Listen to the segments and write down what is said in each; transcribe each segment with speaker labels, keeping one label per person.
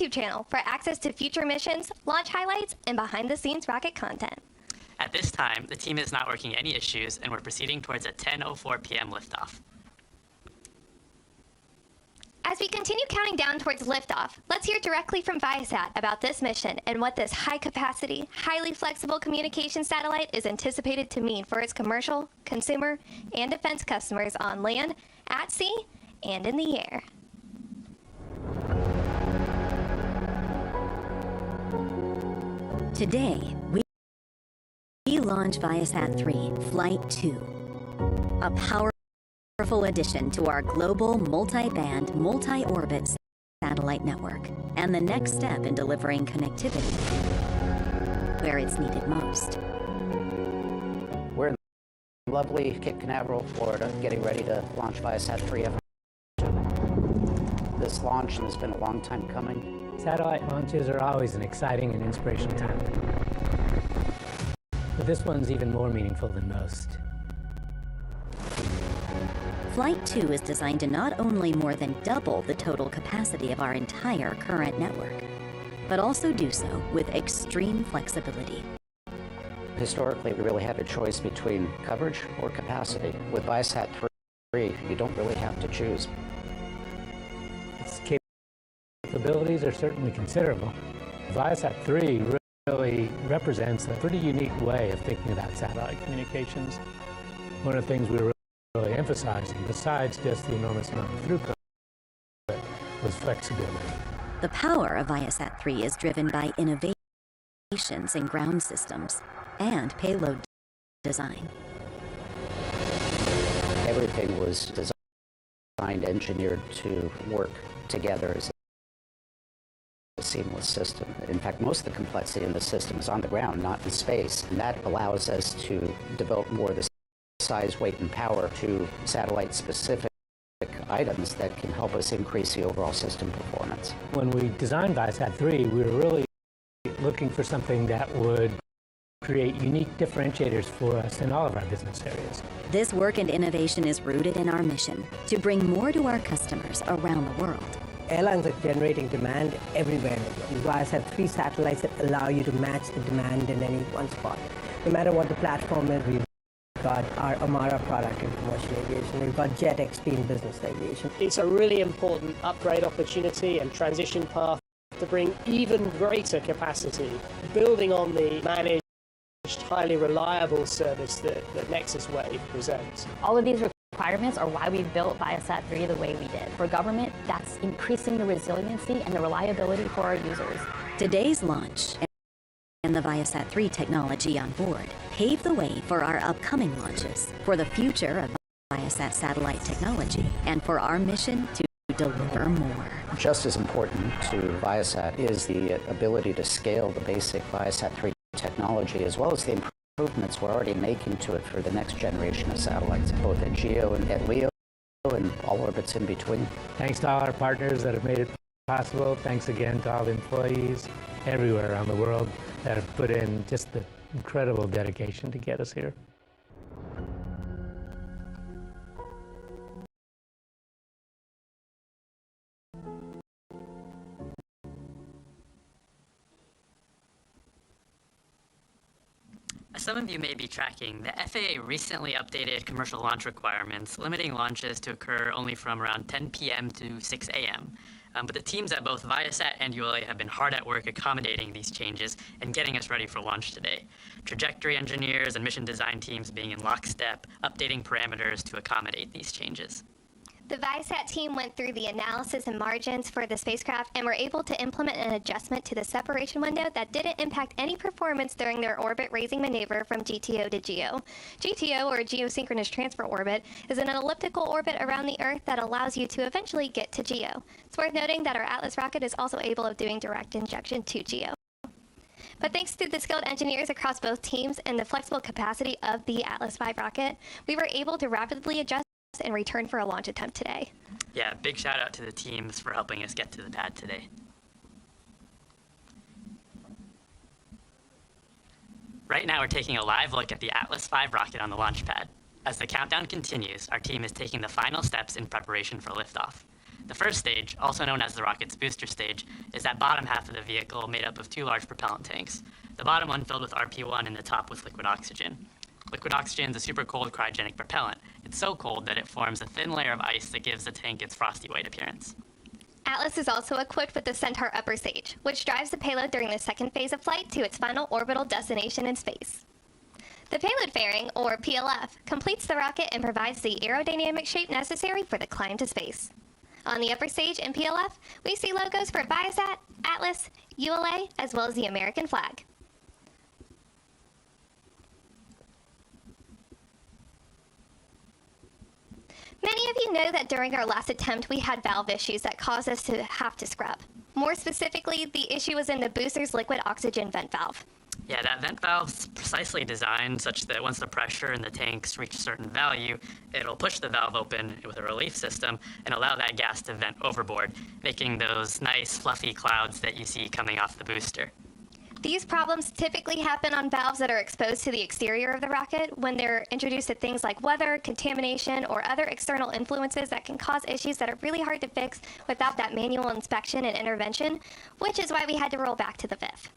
Speaker 1: YouTube channel for access to future missions, launch highlights, and behind-the-scenes rocket content.
Speaker 2: At this time, the team is not working any issues, and we're proceeding towards a 10:04 p.m. liftoff.
Speaker 1: As we continue counting down towards liftoff, let's hear directly from ViaSat about this mission and what this high-capacity, highly flexible communication satellite is anticipated to mean for its commercial, consumer, and defense customers on land, at sea, and in the air.
Speaker 3: Today, we launch ViaSat 3 Flight 2, a powerful addition to our global multi-band, multi-orbit satellite network, and the next step in delivering connectivity where it's needed most.
Speaker 4: We're in lovely Cape Canaveral, Florida, getting ready to launch ViaSat 3. This launch has been a long time coming.
Speaker 5: Satellite launches are always an exciting and inspirational time. But this one's even more meaningful than most.
Speaker 3: Flight 2 is designed to not only more than double the total capacity of our entire current network, but also do so with extreme flexibility.
Speaker 4: Historically, we really had a choice between coverage or capacity. With ViaSat 3, you don't really have to choose.
Speaker 5: Its capabilities are certainly considerable. ViaSat 3 really represents a pretty unique way of thinking about satellite communications. One of the things we were really emphasizing, besides just the enormous amount of throughput, was flexibility.
Speaker 3: The power of ViaSat 3 is driven by innovations in ground systems and payload design.
Speaker 4: Everything was designed, engineered to work together as a seamless system. In fact, most of the complexity in the system is on the ground, not in space, and that allows us to devote more of the size, weight, and power to satellite-specific items that can help us increase the overall system performance.
Speaker 5: When we designed ViaSat 3, we were really looking for something that would create unique differentiators for us in all of our business areas.
Speaker 3: This work and innovation is rooted in our mission to bring more to our customers around the world.
Speaker 6: Airlines are generating demand everywhere in the world. ViaSat 3 satellites that allow you to match the demand in any one spot. No matter what the platform is, we've got our Amara product in commercial aviation. We've got Jet XP in business aviation.
Speaker 7: It's a really important upgrade opportunity and transition path to bring even greater capacity, building on the managed, highly reliable service that Nexus Wave presents.
Speaker 8: All of these requirements are why we built ViaSat 3 the way we did. For government, that's increasing the resiliency and the reliability for our users.
Speaker 3: Today's launch and the ViaSat 3 technology on board pave the way for our upcoming launches, for the future of ViaSat satellite technology, and for our mission to deliver more.
Speaker 4: Just as important to ViaSat is the ability to scale the basic ViaSat 3 technology, as well as the improvements we're already making to it for the next generation of satellites, both at GEO and at LEO and all orbits in between.
Speaker 5: Thanks to all our partners that have made it possible. Thanks again to all the employees everywhere around the world that have put in just the incredible dedication to get us here.
Speaker 2: As some of you may be tracking, the FAA recently updated commercial launch requirements, limiting launches to occur only from around 10 p.m. to 6 a.m. But the teams at both ViaSat and ULA have been hard at work accommodating these changes and getting us ready for launch today. Trajectory engineers and mission design teams being in lockstep, updating parameters to accommodate these changes.
Speaker 1: The ViaSat team went through the analysis and margins for the spacecraft and were able to implement an adjustment to the separation window that didn't impact any performance during their orbit-raising maneuver from GTO to GEO. GTO, or Geosynchronous Transfer Orbit, is an elliptical orbit around the Earth that allows you to eventually get to GEO. It's worth noting that our Atlas rocket is also able of doing direct injection to GEO. But thanks to the skilled engineers across both teams and the flexible capacity of the Atlas V rocket, we were able to rapidly adjust and return for a launch attempt today.
Speaker 2: Yeah, big shout out to the teams for helping us get to the pad today. Right now we're taking a live look at the Atlas V rocket on the launch pad. As the countdown continues, our team is taking the final steps in preparation for liftoff. The first stage, also known as the rocket's booster stage, is that bottom half of the vehicle made up of two large propellant tanks. The bottom one filled with RP1 and the top with liquid oxygen. Liquid oxygen is a super cold cryogenic propellant. It's so cold that it forms a thin layer of ice that gives the tank its frosty white appearance.
Speaker 1: Atlas is also equipped with the Centaur upper stage, which drives the payload during the second phase of flight to its final orbital destination in space. The payload fairing, or PLF, completes the rocket and provides the aerodynamic shape necessary for the climb to space. On the upper stage in PLF, we see logos for ViaSat, Atlas, ULA, as well as the American flag. Many of you know that during our last attempt we had valve issues that caused us to have to scrub. More specifically, the issue was in the booster's liquid oxygen vent valve.
Speaker 2: Yeah, that vent valve's precisely designed such that once the pressure in the tanks reach a certain value, it'll push the valve open with a relief system and allow that gas to vent overboard, making those nice fluffy clouds that you see coming off the booster.
Speaker 1: These problems typically happen on valves that are exposed to the exterior of the rocket when they're introduced to things like weather, contamination, or other external influences that can cause issues that are really hard to fix without that manual inspection and intervention, which is why we had to roll back to the VIF.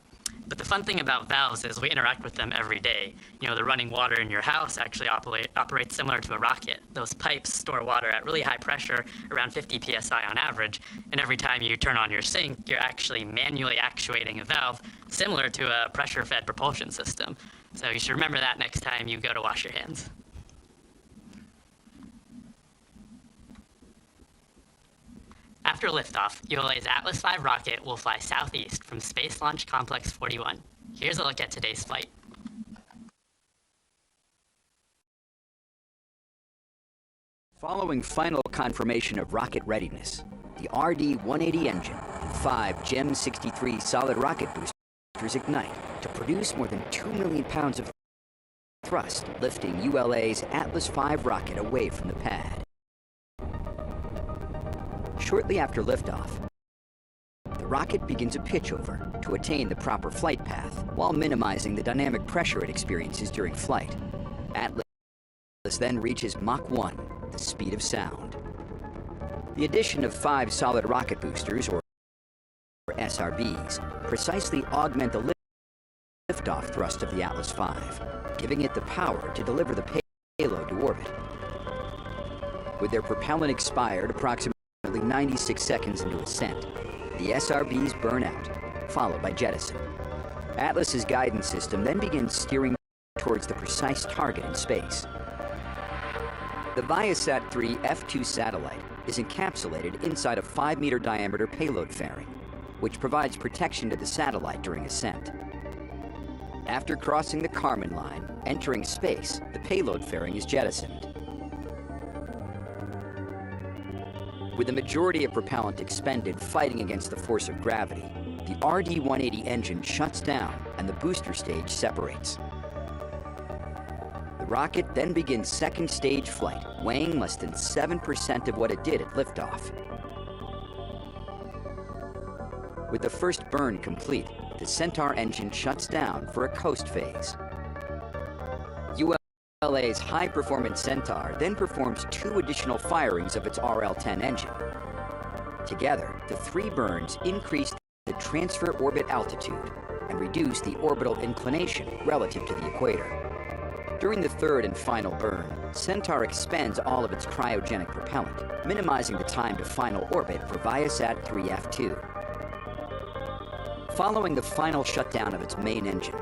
Speaker 2: But the fun thing about valves is we interact with them every day. You know, the running water in your house actually operates similar to a rocket. Those pipes store water at really high pressure, around 50 psi on average, and every time you turn on your sink, you're actually manually actuating a valve similar to a pressure-fed propulsion system. So you should remember that next time you go to wash your hands. After liftoff, ULA's Atlas V rocket will fly southeast from Space Launch Complex 41. Here's a look at today's flight.
Speaker 9: Following final confirmation of rocket readiness, the RD-180 engine and 5 GEM 63 solid rocket boosters ignite to produce more than 2 million pounds of thrust, lifting ULA's Atlas V rocket away from the pad. Shortly after liftoff, the rocket begins a pitch over to attain the proper flight path while minimizing the dynamic pressure it experiences during flight. Atlas then reaches Mach 1, the speed of sound. The addition of 5 solid rocket boosters, or SRBs, precisely augment the liftoff thrust of the Atlas V, giving it the power to deliver the payload to orbit. With their propellant expired approximately 96 seconds into ascent, the SRBs burn out, followed by jettison. Atlas's guidance system then begins steering towards the precise target in space. The ViaSat 3 F2 satellite is encapsulated inside a 5-meter diameter payload fairing, which provides protection to the satellite during ascent. After crossing the Kármán line, entering space, the payload fairing is jettisoned. With the majority of propellant expended fighting against the force of gravity, the RD-180 engine shuts down and the booster stage separates. The rocket then begins second stage flight, weighing less than 7% of what it did at liftoff. With the first burn complete, the Centaur engine shuts down for a coast phase. ULA's high-performance Centaur then performs 2 additional firings of its RL-10 engine. Together, the 3 burns increase the transfer orbit altitude and reduce the orbital inclination relative to the equator. During the third and final burn, Centaur expends all of its cryogenic propellant, minimizing the time to final orbit for ViaSat 3 F2. Following the final shutdown of its main engine,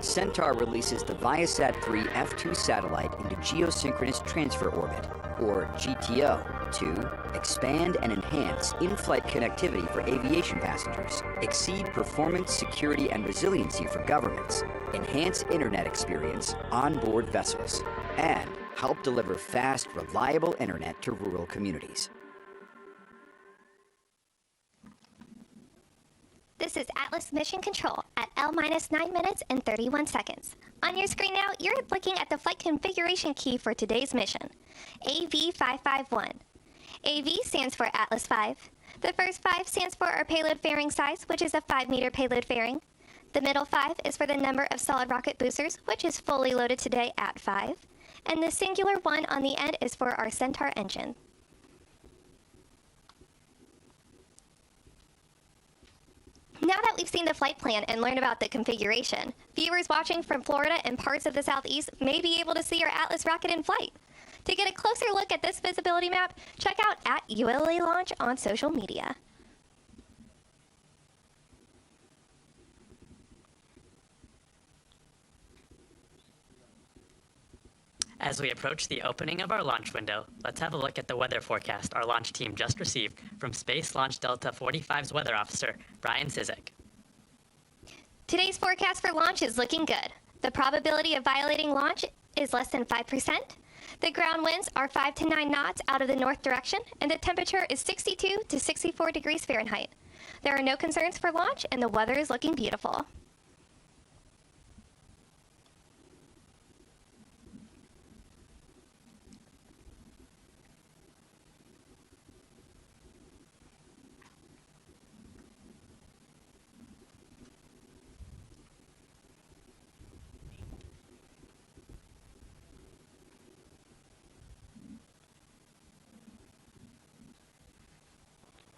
Speaker 9: Centaur releases the ViaSat 3 F2 satellite into geosynchronous transfer orbit, or GTO, to expand and enhance in-flight connectivity for aviation passengers, exceed performance, security, and resiliency for governments, enhance internet experience on board vessels, and help deliver fast, reliable internet to rural communities.
Speaker 1: This is Atlas Mission Control at L-9 minutes and 31 seconds. On your screen now, you're looking at the flight configuration key for today's mission, AV551. AV stands for Atlas V. The first 5 stands for our payload fairing size, which is a 5-meter payload fairing. The middle 5 is for the number of solid rocket boosters, which is fully loaded today at 5. And the singular 1 on the end is for our Centaur engine. Now that we've seen the flight plan and learned about the configuration, viewers watching from Florida and parts of the Southeast may be able to see our Atlas rocket in flight. To get a closer look at this visibility map, check out @ULA Launch on social media.
Speaker 2: As we approach the opening of our launch window, let's have a look at the weather forecast our launch team just received from Space Launch Delta 45's weather officer, Brian Sizek.
Speaker 1: Today's forecast for launch is looking good. The probability of violating launch is less than 5%. The ground winds are 5 to 9 knots out of the north direction, and the temperature is 62 to 64 degrees Fahrenheit. There are no concerns for launch, and the weather is looking beautiful.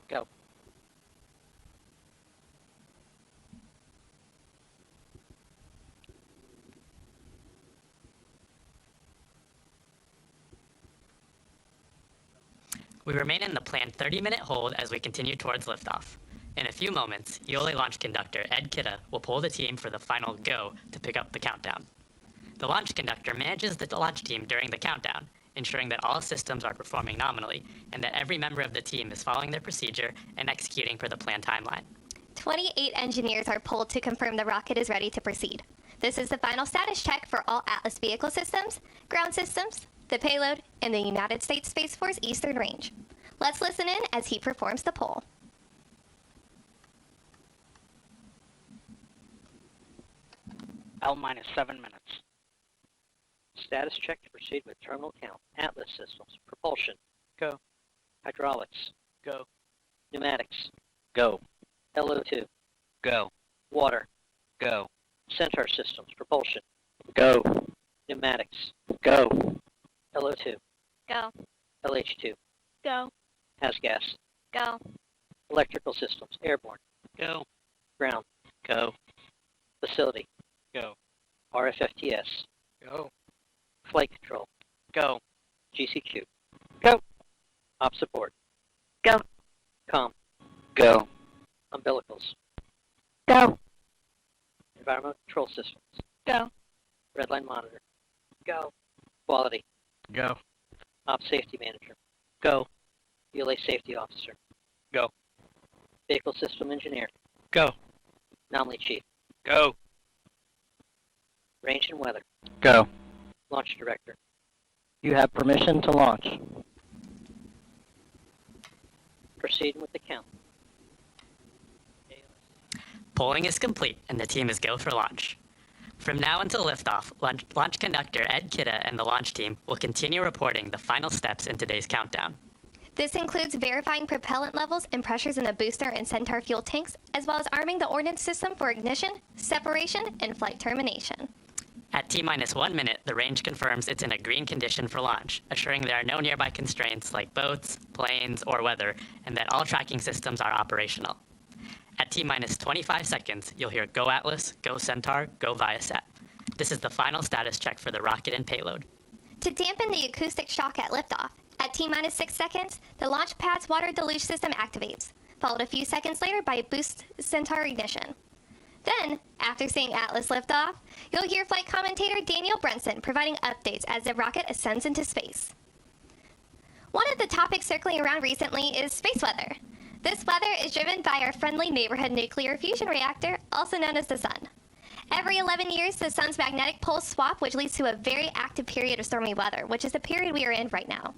Speaker 7: Go.
Speaker 2: We remain in the planned 30-minute hold as we continue towards liftoff. In a few moments, ULA launch conductor Ed Kitta will pull the team for the final go to pick up the countdown. The launch conductor manages the launch team during the countdown, ensuring that all systems are performing nominally and that every member of the team is following their procedure and executing per the planned timeline.
Speaker 1: 28 engineers are pulled to confirm the rocket is ready to proceed. This is the final status check for all Atlas vehicle systems, ground systems, the payload, and the United States Space Force Eastern Range. Let's listen in as he performs the poll.
Speaker 10: L-7 minutes. Status check to proceed with terminal count. Atlas systems. Propulsion. Go. Hydraulics. Go. Pneumatics. Go. LO2. Go. Water. Go. Centaur systems. Propulsion. Go. Pneumatics. Go. LO2.
Speaker 1: Go.
Speaker 10: LH2.
Speaker 1: Go.
Speaker 10: Gas.
Speaker 1: Go.
Speaker 10: Electrical systems. Airborne. Go. Ground. Go. Facility. Go. RFFTS. Go. Flight control. Go. GCQ. Go. Op support. Go. Com. Go. Umbilicals. Go. Environmental control systems. Go. Redline monitor. Go. Quality. Go. Op safety manager. Go. ULA safety officer. Go. Vehicle system engineer. Go. Anomaly chief. Go. Range and weather. Go. Launch director. You have permission to launch. Proceeding with the count.
Speaker 2: Polling is complete and the team is go for launch. From now until liftoff, launch conductor Ed Kitta and the launch team will continue reporting the final steps in today's countdown.
Speaker 1: This includes verifying propellant levels and pressures in the booster and Centaur fuel tanks, as well as arming the ordnance system for ignition, separation, and flight termination.
Speaker 2: At T-1 minute, the range confirms it's in a green condition for launch, assuring there are no nearby constraints like boats, planes, or weather, and that all tracking systems are operational. At T-25 seconds, you'll hear Go Atlas, Go Centaur, Go ViaSat. This is the final status check for the rocket and payload.
Speaker 1: To dampen the acoustic shock at liftoff, at T-6 seconds, the launch pad's water deluge system activates, followed a few seconds later by boost Centaur ignition. Then, after seeing Atlas lift off, you'll hear flight commentator Daniel Brunson providing updates as the rocket ascends into space. One of the topics circling around recently is space weather. This weather is driven by our friendly neighborhood nuclear fusion reactor, also known as the Sun. Every 11 years, the Sun's magnetic poles swap, which leads to a very active period of stormy weather, which is the period we are in right now.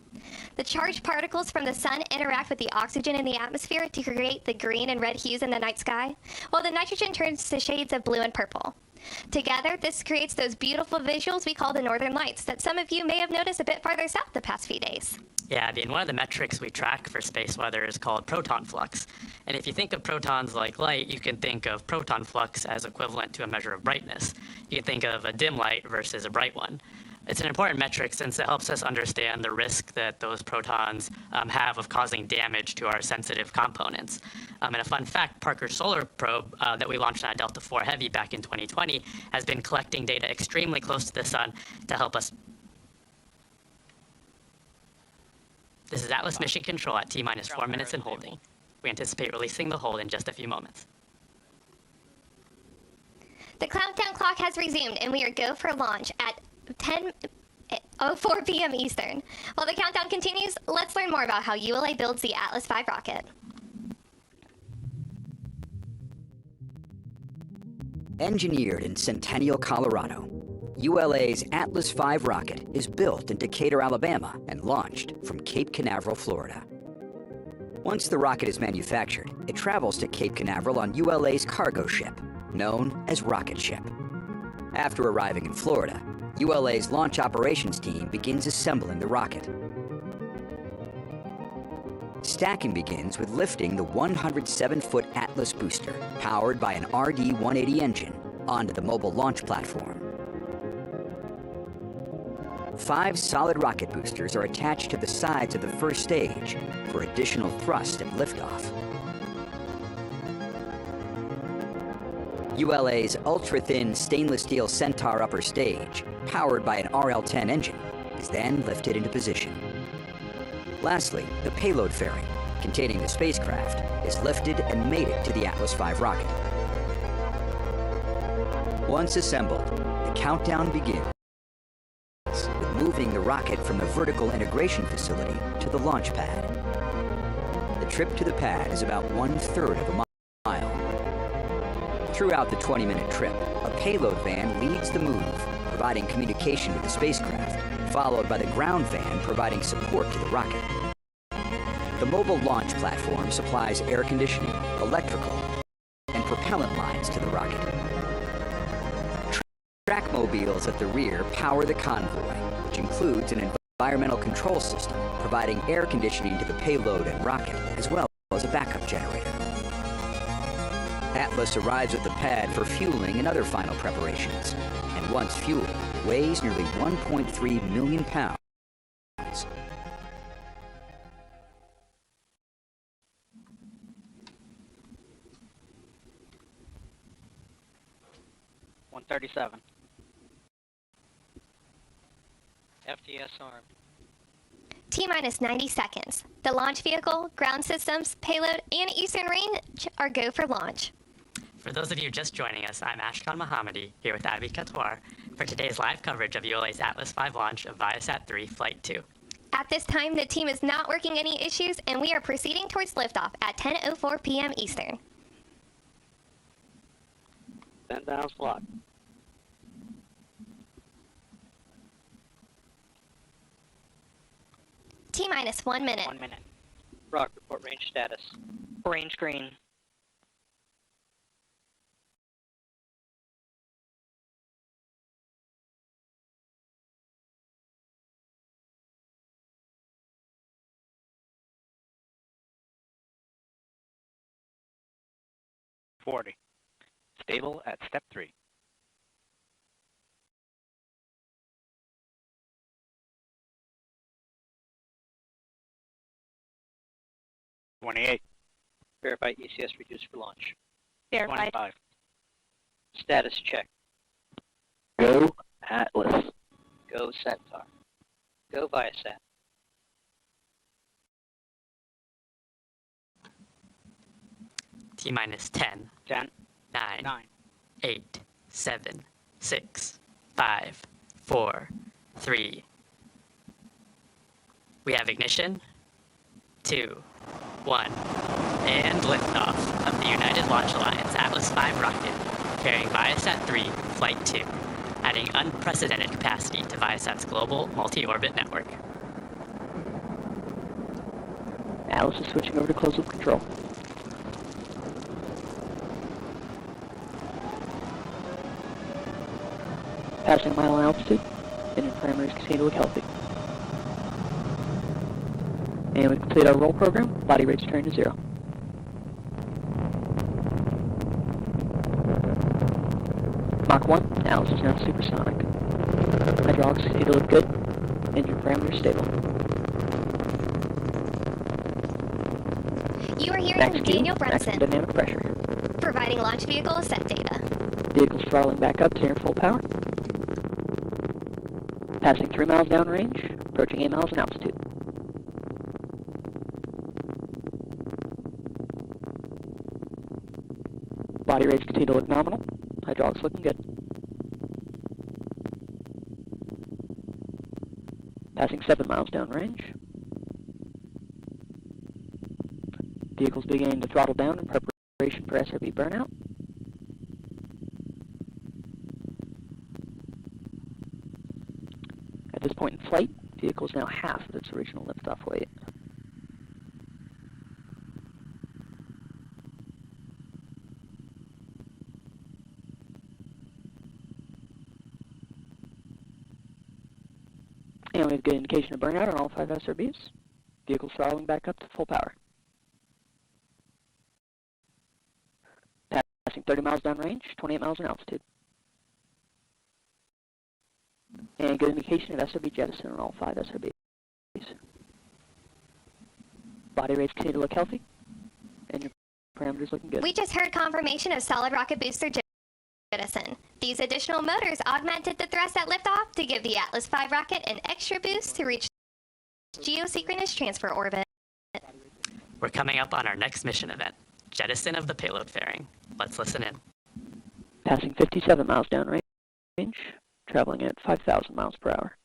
Speaker 1: The charged particles from the Sun interact with the oxygen in the atmosphere to create the green and red hues in the night sky, while the nitrogen turns to shades of blue and purple. Together, this creates those beautiful visuals we call the Northern Lights that some of you may have noticed a bit farther south the past few days.
Speaker 2: Yeah, I mean, one of the metrics we track for space weather is called proton flux. And if you think of protons like light, you can think of proton flux as equivalent to a measure of brightness. You can think of a dim light versus a bright one. It's an important metric since it helps us understand the risk that those protons have of causing damage to our sensitive components. And a fun fact, Parker's solar probe that we launched on a Delta IV Heavy back in 2020 has been collecting data extremely close to the sun to help us. This is Atlas Mission Control at T-minus 4 minutes and holding. We anticipate releasing the hold in just a few moments.
Speaker 1: The countdown clock has resumed, and we are go for launch at 10:04 p.m. Eastern. While the countdown continues, let's learn more about how ULA builds the Atlas V rocket.
Speaker 9: Engineered in Centennial, Colorado, ULA's Atlas V rocket is built in Decatur, Alabama, and launched from Cape Canaveral, Florida. Once the rocket is manufactured, it travels to Cape Canaveral on ULA's cargo ship, known as Rocket Ship. After arriving in Florida, ULA's launch operations team begins assembling the rocket. Stacking begins with lifting the 107-foot Atlas booster, powered by an RD-180 engine, onto the mobile launch platform. 5 solid rocket boosters are attached to the sides of the first stage for additional thrust and liftoff. ULA's ultra-thin stainless steel Centaur upper stage, powered by an RL-10 engine, is then lifted into position. Lastly, the payload fairing, containing the spacecraft, is lifted and mated to the Atlas V rocket. Once assembled, the countdown begins with moving the rocket from the vertical integration facility to the launch pad. The trip to the pad is about 1/3 of a mile. Throughout the 20-minute trip, a payload van leads the move, providing communication with the spacecraft, followed by the ground van providing support to the rocket. The mobile launch platform supplies air conditioning, electrical, and propellant lines to the rocket. Track mobiles at the rear power the convoy, which includes an environmental control system providing air conditioning to the payload and rocket, as well as a backup generator. Atlas arrives at the pad for fueling and other final preparations, and once fueled, weighs nearly 1.3 million pounds.
Speaker 10: .137. FTS armed.
Speaker 1: T-minus 90 seconds. The launch vehicle, ground systems, payload, and Eastern range are go for launch.
Speaker 2: For those of you just joining us, I'm Ashkan Mohammadi, here with Abby Katwar, for today's live coverage of ULA's Atlas V launch of ViaSat 3 Flight 2.
Speaker 1: At this time, the team is not working any issues, and we are proceeding towards liftoff at 10:04 p.m. Eastern.
Speaker 10: Send down slot.
Speaker 1: T-minus 1 minute.
Speaker 10: 1 minute. Rock, report range status. Range green.
Speaker 11: Stable at step 3.
Speaker 10: Verify ECS reduced for launch.
Speaker 8: Verified.
Speaker 11: 25.
Speaker 10: Status check.
Speaker 11: Go Atlas.
Speaker 10: Go Centaur. Go ViaSat.
Speaker 2: T-minus 10,
Speaker 11: 10,
Speaker 2: 9,
Speaker 11: 9,
Speaker 2: 8, 7, 6, 5, 4, 3. We have ignition, 2, 1, and liftoff of the United Launch Alliance Atlas V rocket, carrying ViaSat 3 Flight 2, adding unprecedented capacity to ViaSat's global multi-orbit network.
Speaker 10: Atlas is switching over to closed-loop control. Passing mile altitude, engine parameters continue to look healthy. And we complete our roll program, body rates turn to 0. Mach 1, Atlas is now supersonic. Hydraulics continue to look good. Engine parameters stable.
Speaker 1: You are hearing
Speaker 10: Max Q,
Speaker 1: Daniel
Speaker 10: maximum
Speaker 1: Brunson,
Speaker 10: dynamic pressure.
Speaker 1: providing launch vehicle ascent data.
Speaker 10: Vehicle's throttling back up to near full power. Passing 3 miles downrange, approaching 8 miles in altitude. Body rates continue to look nominal. Hydraulics looking good. Passing 7 miles downrange. Vehicle's beginning to throttle down in preparation for SRB burnout. At this point in flight, vehicle is now half of its original liftoff weight. And we have good indication of burnout on all 5 SRBs. Vehicle's throttling back up to full power. Passing 30 miles downrange, 28 miles in altitude. And good indication of SRB jettison on all 5 SRBs. Body rates continue to look healthy. Engine parameters looking good.
Speaker 1: We just heard confirmation of solid rocket booster jettison. These additional motors augmented the thrust at liftoff to give the Atlas V rocket an extra boost to reach geosynchronous transfer orbit.
Speaker 2: We're coming up on our next mission event, jettison of the payload fairing. Let's listen in.
Speaker 10: Passing 57 miles downrange, traveling at 5,000 miles per hour.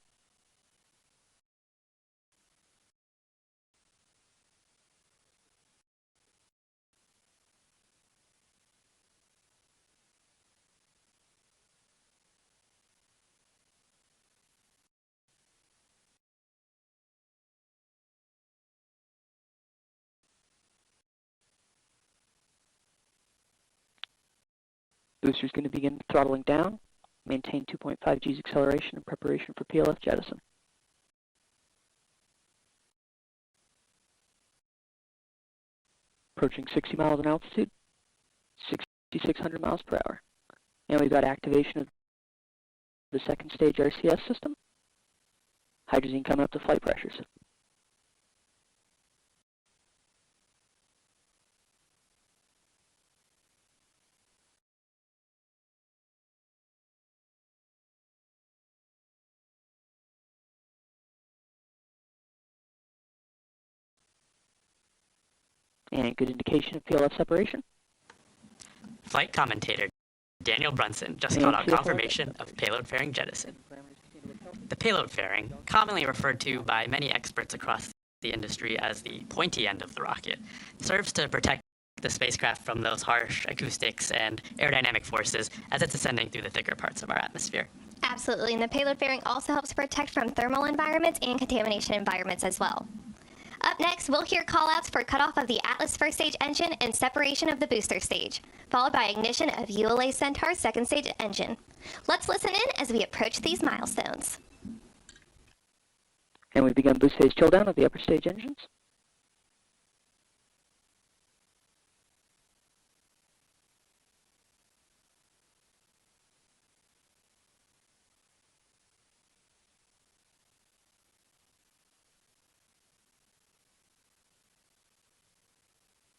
Speaker 10: Booster's going to begin throttling down, maintain 2.5 G's acceleration in preparation for PLF jettison. Approaching 60 miles in altitude, 6,600 miles per hour. And we've got activation of the second stage RCS system. Hydrazine coming up to flight pressures. And good indication of PLF separation.
Speaker 2: Flight commentator Daniel Brunson just called out confirmation of payload fairing jettison. The payload fairing, commonly referred to by many experts across the industry as the pointy end of the rocket, serves to protect the spacecraft from those harsh acoustics and aerodynamic forces as it's ascending through the thicker parts of our atmosphere.
Speaker 1: Absolutely, and the payload fairing also helps protect from thermal environments and contamination environments as well. Up next, we'll hear callouts for cutoff of the Atlas first stage engine and separation of the booster stage, followed by ignition of ULA Centaur's second stage engine. Let's listen in as we approach these milestones.
Speaker 10: And we've begun boost phase chill down of the upper stage engines.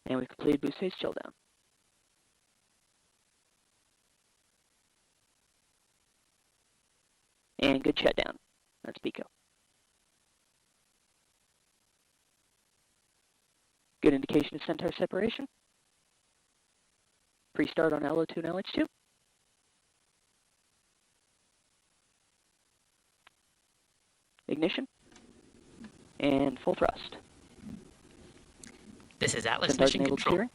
Speaker 10: And we've completed boost phase chill down. And good shutdown. That's Pico. Good indication of Centaur separation. Pre-start on LO2 and LH2. Ignition. And full thrust.
Speaker 2: This is Atlas
Speaker 10: Centaur's
Speaker 2: Mission
Speaker 10: enabled
Speaker 2: Control
Speaker 10: steering.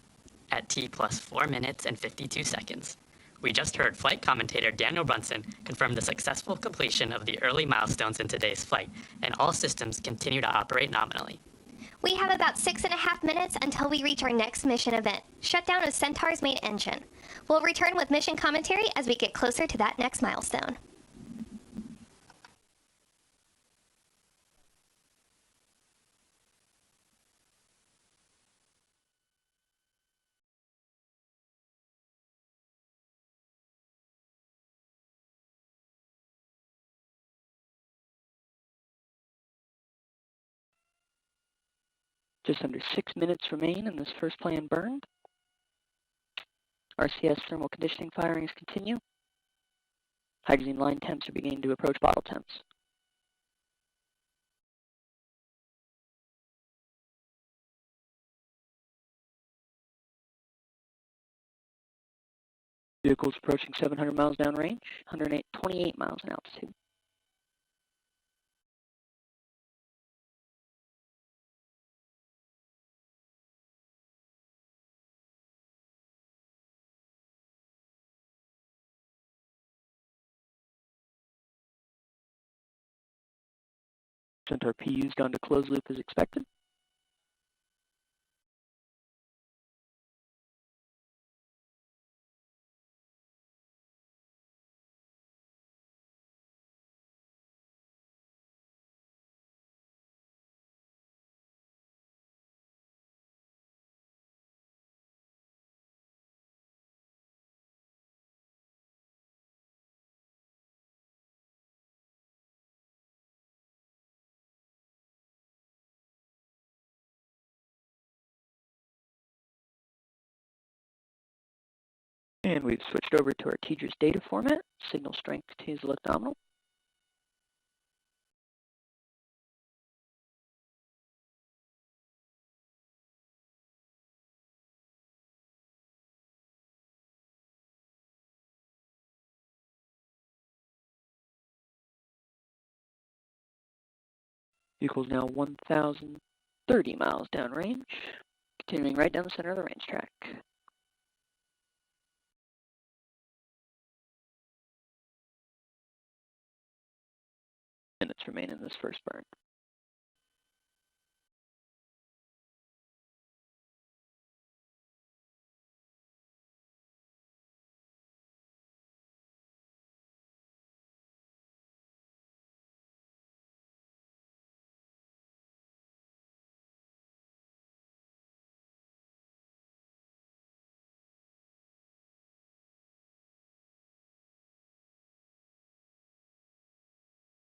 Speaker 2: at T plus 4 minutes and 52 seconds. We just heard flight commentator Daniel Brunson confirm the successful completion of the early milestones in today's flight, and all systems continue to operate nominally.
Speaker 1: We have about 6.5 minutes until we reach our next mission event, shutdown of Centaur's main engine. We'll return with mission commentary as we get closer to that next milestone.
Speaker 10: Just under 6 minutes remain in this first planned burn. RCS thermal conditioning firings continue. Hydrazine line temps are beginning to approach bottle temps. Vehicles approaching 700 miles downrange, 128 miles in altitude. Centaur PU's gone to closed loop as expected. And we've switched over to our TDRS data format. Signal strength continues to look nominal. Vehicle's now 1,030 miles downrange, continuing right down the center of the range track. Minutes remain in this first burn.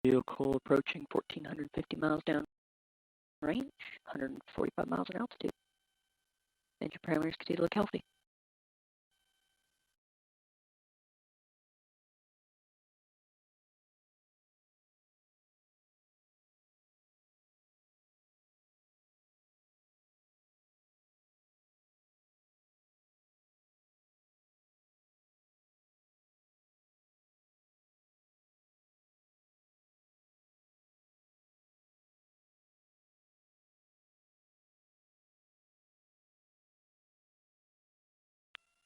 Speaker 10: Vehicle approaching 1,450 miles down range, 145 miles in altitude. Engine parameters continue to look healthy.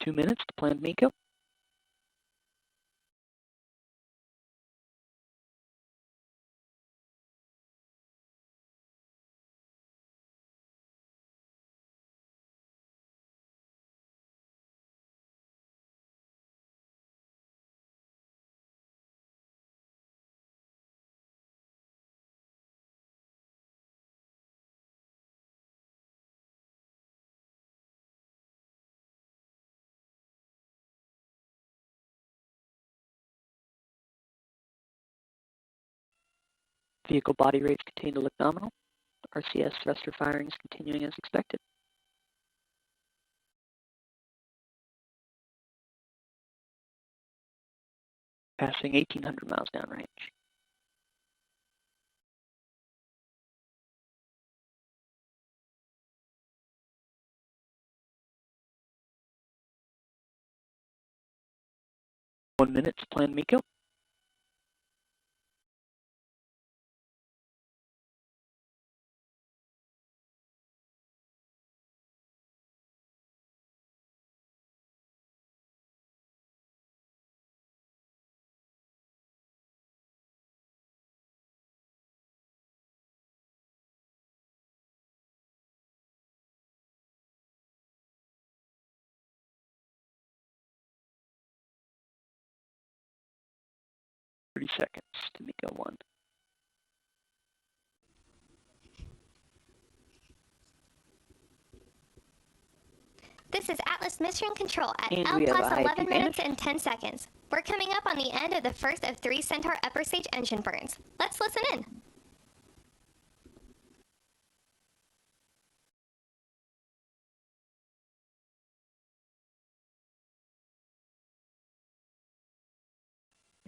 Speaker 10: Two minutes to planned MECO. Vehicle body rates continue to look nominal. RCS thruster firings continuing as expected. Passing 1,800 miles downrange. One minute to planned MECO. Seconds to MECO 1.
Speaker 1: This is Atlas Mission Control at
Speaker 10: And
Speaker 1: L
Speaker 10: we have
Speaker 1: plus
Speaker 10: a
Speaker 1: 11
Speaker 10: IP
Speaker 1: minutes
Speaker 10: vanish.
Speaker 1: and 10 seconds. We're coming up on the end of the first of 3 Centaur upper stage engine burns. Let's listen in.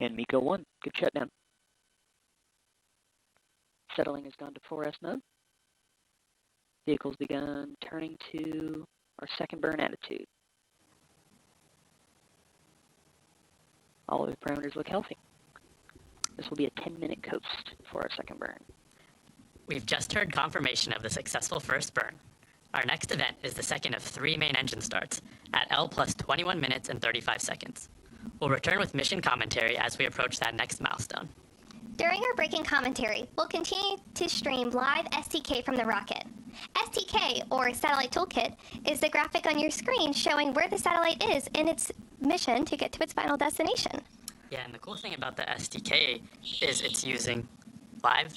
Speaker 10: And MECO 1, good shutdown. Settling has gone to 4S mode. Vehicle's begun turning to our second burn attitude. All of the parameters look healthy. This will be a 10-minute coast for our second burn.
Speaker 2: We've just heard confirmation of the successful first burn. Our next event is the second of 3 main engine starts at L plus 21 minutes and 35 seconds. We'll return with mission commentary as we approach that next milestone.
Speaker 1: During our breaking commentary, we'll continue to stream live STK from the rocket. STK, or Satellite Toolkit, is the graphic on your screen showing where the satellite is in its mission to get to its final destination.
Speaker 2: Yeah, and the cool thing about the STK is it's using live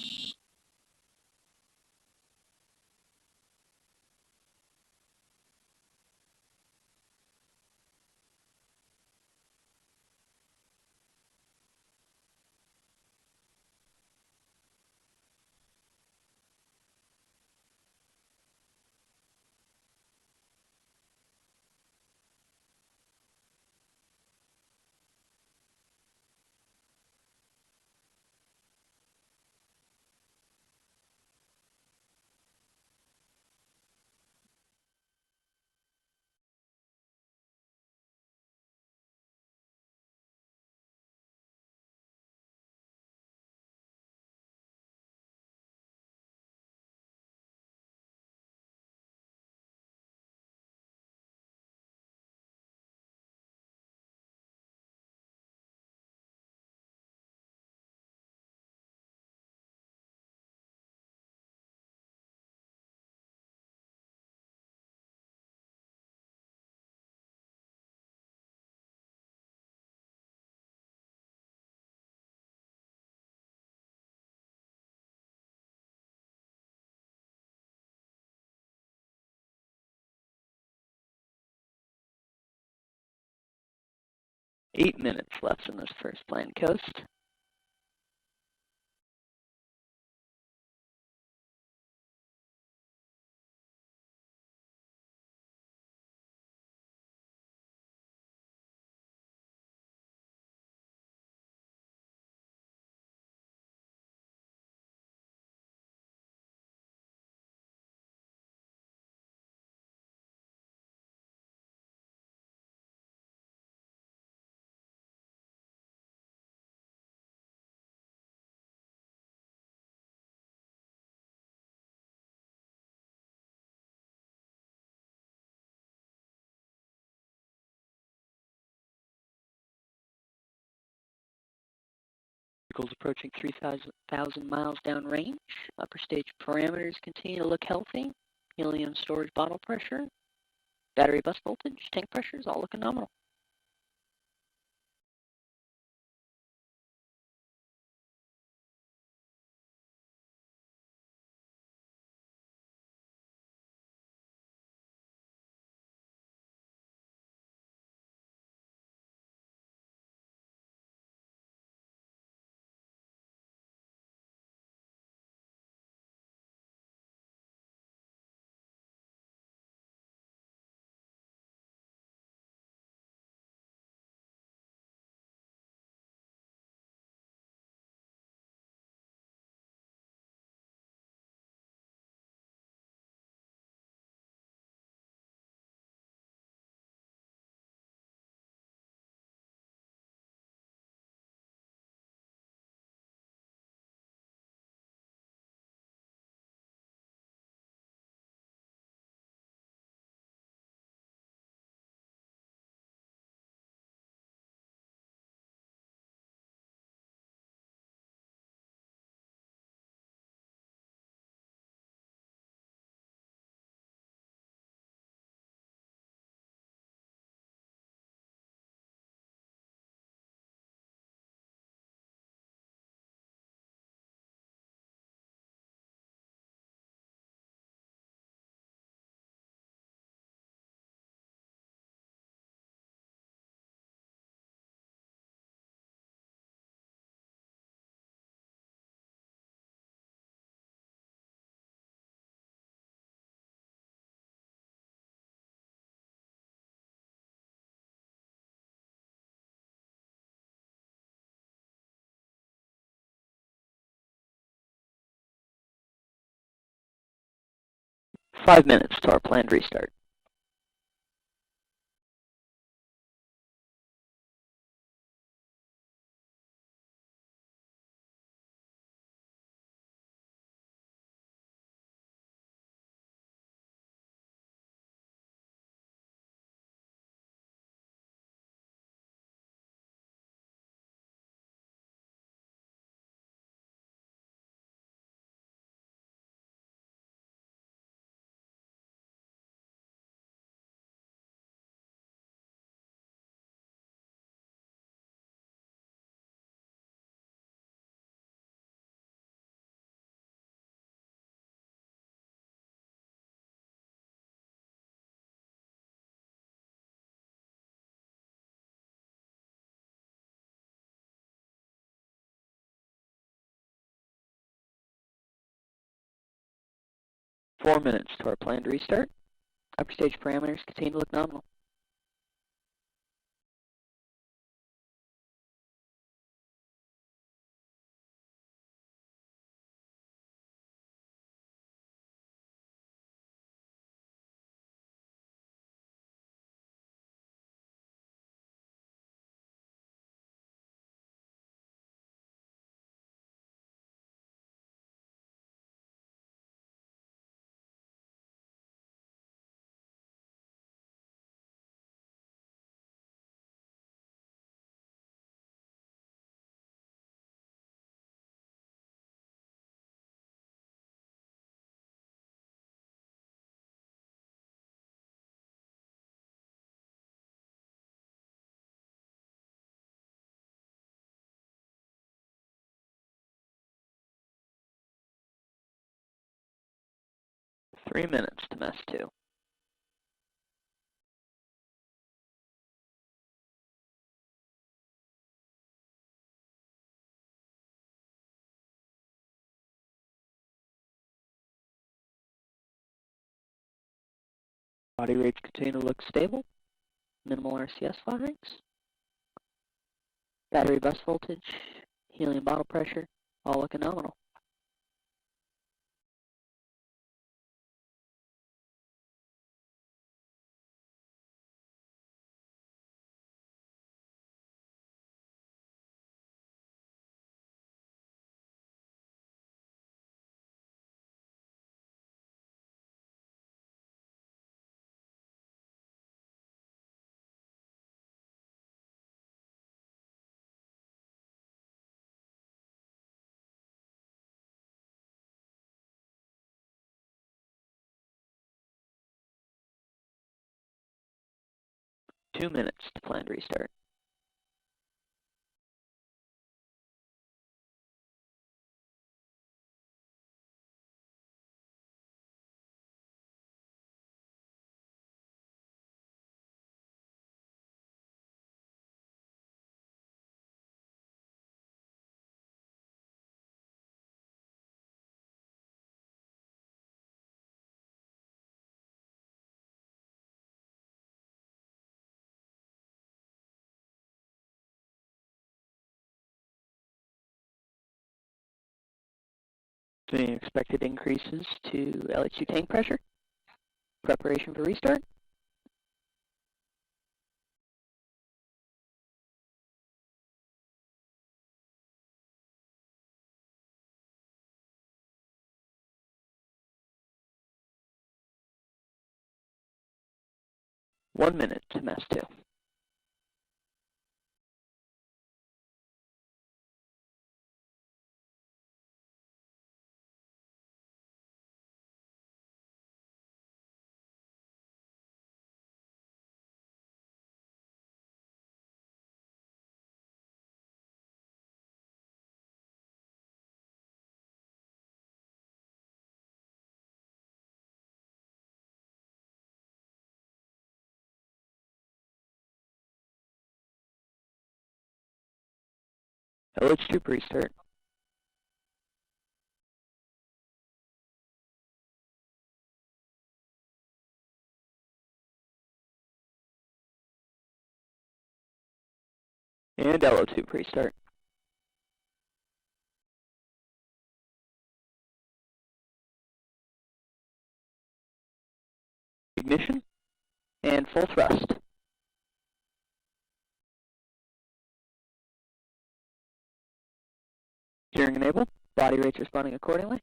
Speaker 10: Eight minutes left in this first planned coast. Vehicle's approaching 3,000 miles downrange. Upper stage parameters continue to look healthy. Helium storage bottle pressure, battery bus voltage, tank pressures, all looking nominal. 5 minutes to our planned restart. Four minutes to our planned restart. Upper stage parameters continue to look nominal. Three minutes to mess two. Body rates continue to look stable. Minimal RCS firings. Battery bus voltage, helium bottle pressure, all looking nominal. Two minutes to planned restart. Any expected increases to LH2 tank pressure? Preparation for restart? One minute to mess two. LH2 restart. And LO2 restart. ignition, and full thrust. Steering enabled, body rates responding accordingly.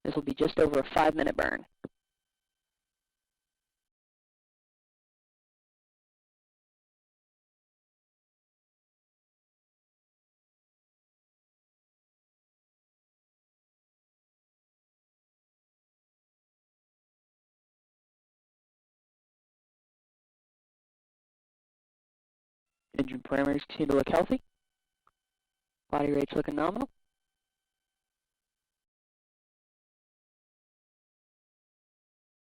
Speaker 10: This will be just over a 5-minute burn. Engine parameters continue to look healthy. Body rates looking nominal.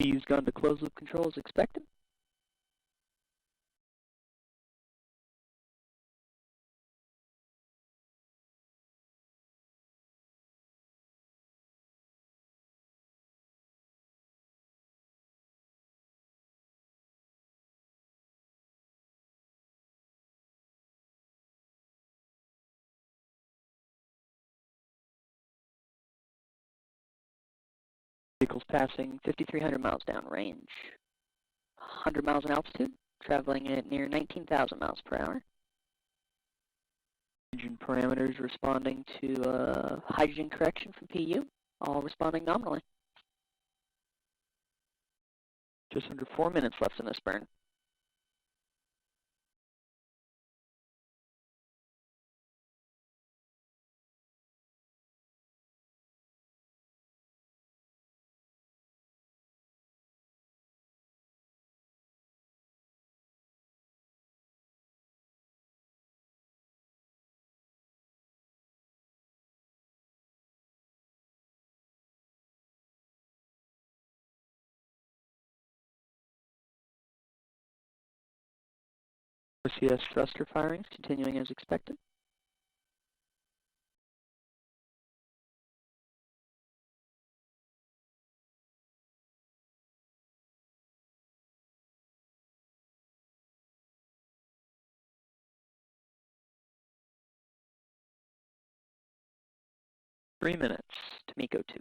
Speaker 10: Use gun to closed loop control as expected. Vehicle's passing 5,300 miles downrange, 100 miles in altitude, traveling at near 19,000 miles per hour. Engine parameters responding to hydrogen correction from PU, all responding nominally. Just under 4 minutes left in this burn. CS thruster firings continuing as expected. Three minutes to MECO 2.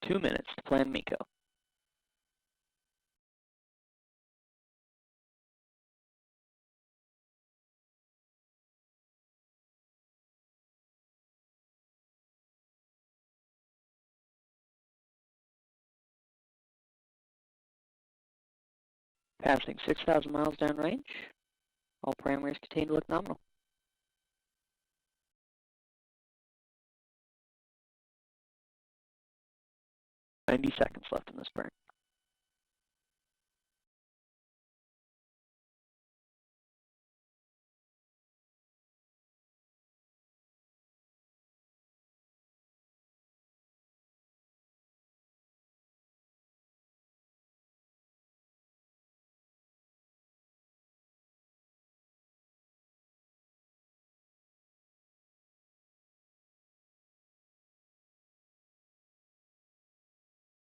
Speaker 10: Two minutes to plan MECO. Passing 6,000 miles downrange. All parameters continue to look nominal. "90 seconds left in this burn.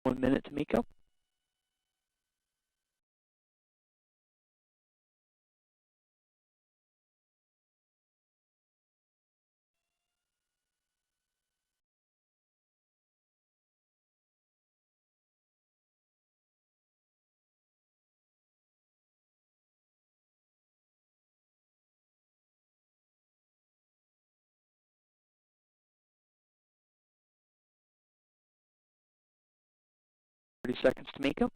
Speaker 10: One minute to MECO. "30 seconds to MECO.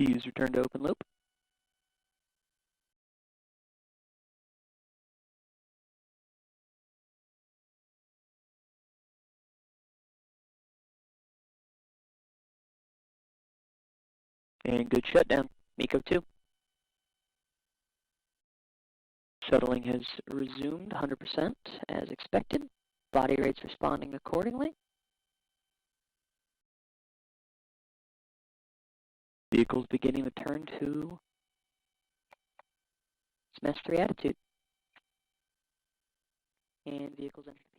Speaker 10: Fuse return to open loop. And good shutdown. MECO 2. Shuttling has resumed 100% as expected. Body rates responding accordingly. Vehicles beginning to turn to smash 3 attitude. And vehicles enter.